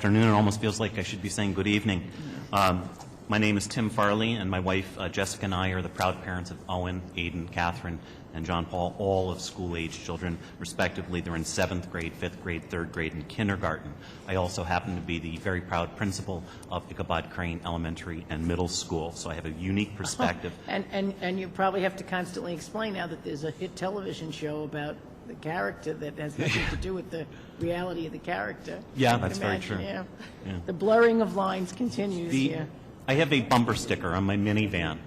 afternoon. It almost feels like I should be saying good evening. My name is Tim Farley, and my wife Jessica and I are the proud parents of Owen, Aiden, Catherine, and John Paul, all of school-age children, respectively. They're in 7th grade, 5th grade, 3rd grade, and kindergarten. I also happen to be the very proud principal of Ichabod Crane Elementary and Middle School, so I have a unique perspective. And you probably have to constantly explain now that there's a hit television show about the character that has nothing to do with the reality of the character. Yeah, that's very true. Yeah. Yeah. The blurring of lines continues here. I have a bumper sticker on my minivan,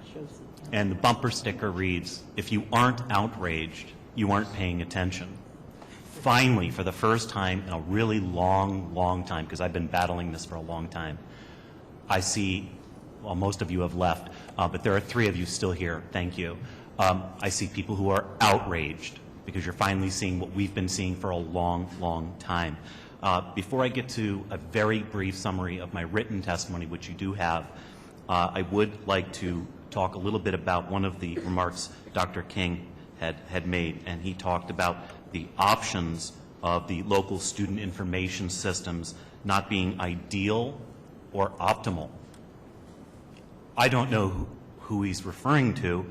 and the bumper sticker reads, "If you aren't outraged, you aren't paying attention." Finally, for the first time in a really long time, because I've been battling this for a long time, I see, well, most of you have left, but there are 3 of you still here. Thank you. I see people who are outraged because you're finally seeing what we've been seeing for a long time. Before I get to a very brief summary of my written testimony, which you do have, I would like to talk a little bit about one of the remarks Dr. King had made, and he talked about the options of the local student information systems not being ideal or optimal. I don't know who he's referring to,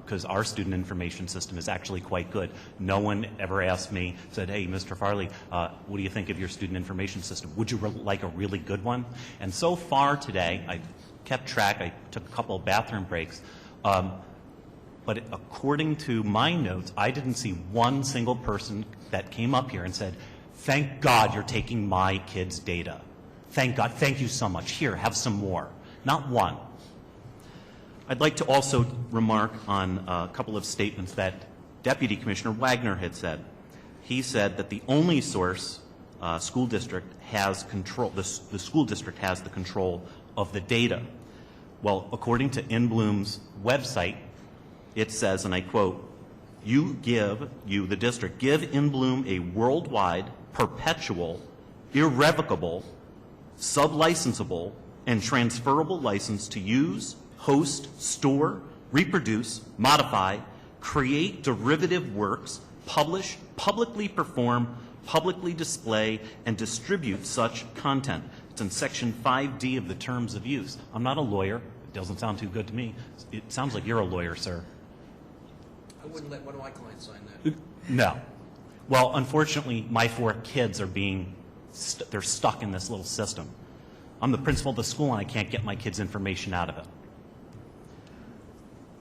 because our student information system is actually quite good. No one ever asked me, said, "Hey, Mr. Farley, what do you think of your student information system? Would you like a really good one?" And so far today, I kept track. I took a couple of bathroom breaks. But according to my notes, I didn't see one single person that came up here and said, "Thank God you're taking my kids' data. Thank God. Thank you so much. Here, have some more." Not one. I'd like to also remark on a couple of statements that Deputy Commissioner Wagner had said. He said that the only source school district has control, the school district has the control of the data. Well, according to InBloom's website, it says, and I quote, you, the district, give InBloom a worldwide, perpetual, irrevocable, sublicensable, and transferable license to use, host, store, reproduce, modify, create derivative works, publish, publicly perform, publicly display, and distribute such content. It's in Section 5D of the Terms of Use. I'm not a lawyer. It doesn't sound too good to me. It sounds like you're a lawyer, sir. I wouldn't let one of my clients sign that. No. Well, unfortunately, my 4 kids are they're stuck in this little system. I'm the principal of the school, and I can't get my kids' information out of it.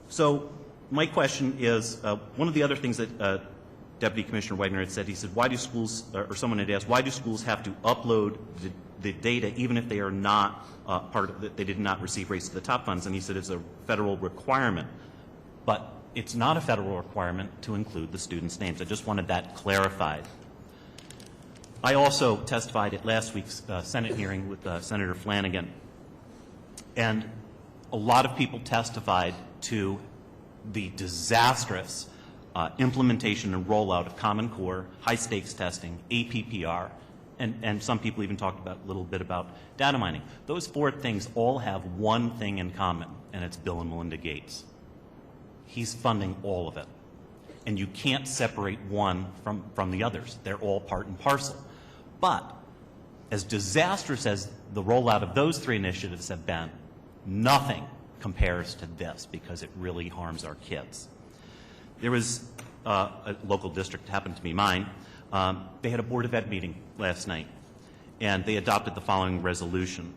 So my question is, one of the other things that Deputy Commissioner Wagner had said, he said, why do schools, or someone had asked, why do schools have to upload the data even if they are not part of they did not receive Race to the Top funds? And he said it's a federal requirement. But it's not a federal requirement to include the students' names. I just wanted that clarified. I also testified at last week's Senate hearing with Senator Flanagan. And a lot of people testified to the disastrous implementation and rollout of Common Core, high-stakes testing, APPR, and some people even talked a little bit about data mining. Those 4 things all have one thing in common, and it's Bill and Melinda Gates. He's funding all of it. And you can't separate one from the others. They're all part and parcel. But as disastrous as the rollout of those 3 initiatives have been, nothing compares to this because it really harms our kids. There was a local district, happened to be mine. They had a Board of Ed meeting last night, and they adopted the following resolution.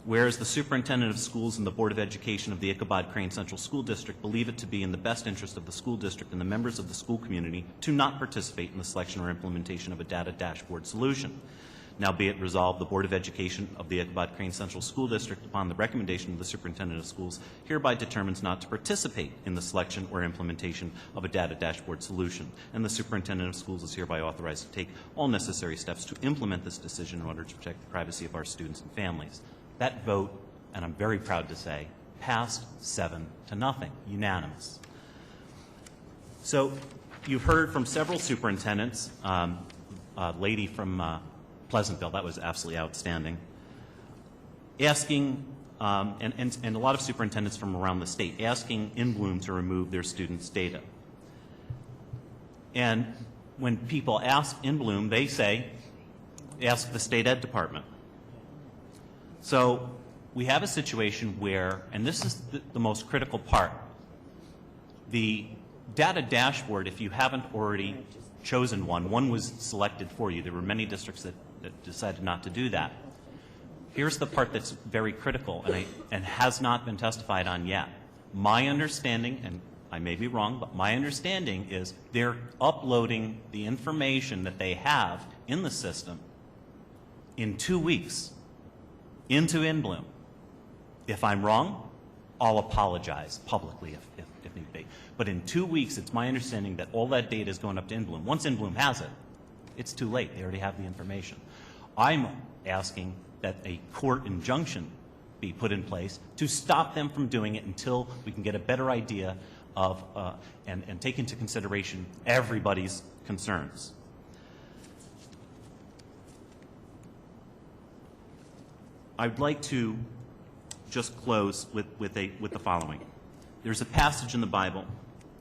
Whereas the Superintendent of Schools and the Board of Education of the Ichabod Crane Central School District believe it to be in the best interest of the school district and the members of the school community to not participate in the selection or implementation of a data dashboard solution. Now be it resolved, the Board of Education of the Ichabod Crane Central School District, upon the recommendation of the Superintendent of Schools, hereby determines not to participate in the selection or implementation of a data dashboard solution. And the Superintendent of Schools is hereby authorized to take all necessary steps to implement this decision in order to protect the privacy of our students and families. That vote, and I'm very proud to say, passed 7-0, unanimous. So you've heard from several superintendents, a lady from Pleasantville, that was absolutely outstanding, asking, and a lot of superintendents from around the state, asking InBloom to remove their students' data. And when people ask InBloom, they say, ask the state ed department. So we have a situation where, and this is the most critical part, the data dashboard, if you haven't already chosen one was selected for you. There were many districts that decided not to do that. Here's the part that's very critical and has not been testified on yet. My understanding, and I may be wrong, but my understanding is they're uploading the information that they have in the system in 2 weeks into InBloom. If I'm wrong, I'll apologize publicly if need be. But in 2 weeks, it's my understanding that all that data is going up to InBloom. Once InBloom has it, it's too late. They already have the information. I'm asking that a court injunction be put in place to stop them from doing it until we can get a better idea of and take into consideration everybody's concerns. I'd like to just close with the following. There's a passage in the Bible,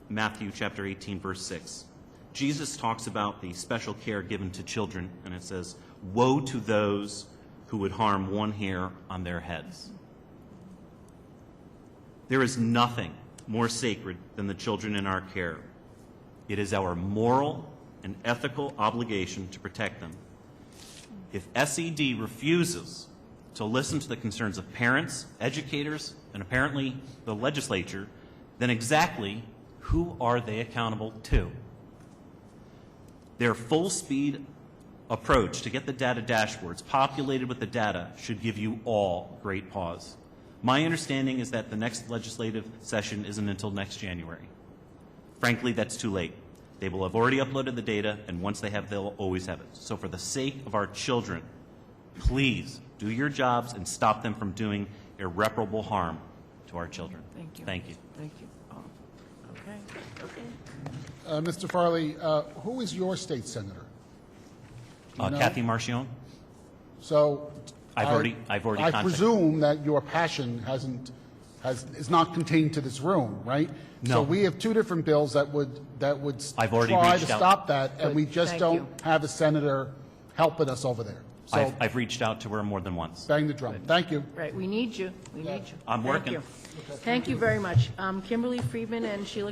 Matthew chapter 18, verse 6. Jesus talks about the special care given to children, and it says, "Woe to those who would harm one hair on their heads." There is nothing more sacred than the children in our care. It is our moral and ethical obligation to protect them. If SED refuses to listen to the concerns of parents, educators, and apparently the legislature, then exactly who are they accountable to? Their full-speed approach to get the data dashboards populated with the data should give you all great pause. My understanding is that the next legislative session isn't until next January. Frankly, that's too late. They will have already uploaded the data, and once they have, they'll always have it. So for the sake of our children, please do your jobs and stop them from doing irreparable harm to our children. Thank you. Thank you. Thank you. Oh, okay. Mr. Farley, who is your state senator? Do you know? Kathy Marchione? So I've already I contacted. presume that your passion is not contained to this room, right? No. So we have two different bills that would I've already try reached to out. stop that, and Good. we just Thank don't you. have a senator helping us over there. So I've reached out to her more than once. bang the drum. Thank you. Right, we need you. We need you. I'm Thank working. you. Thank you very much. Kimberly Friedman and Sheila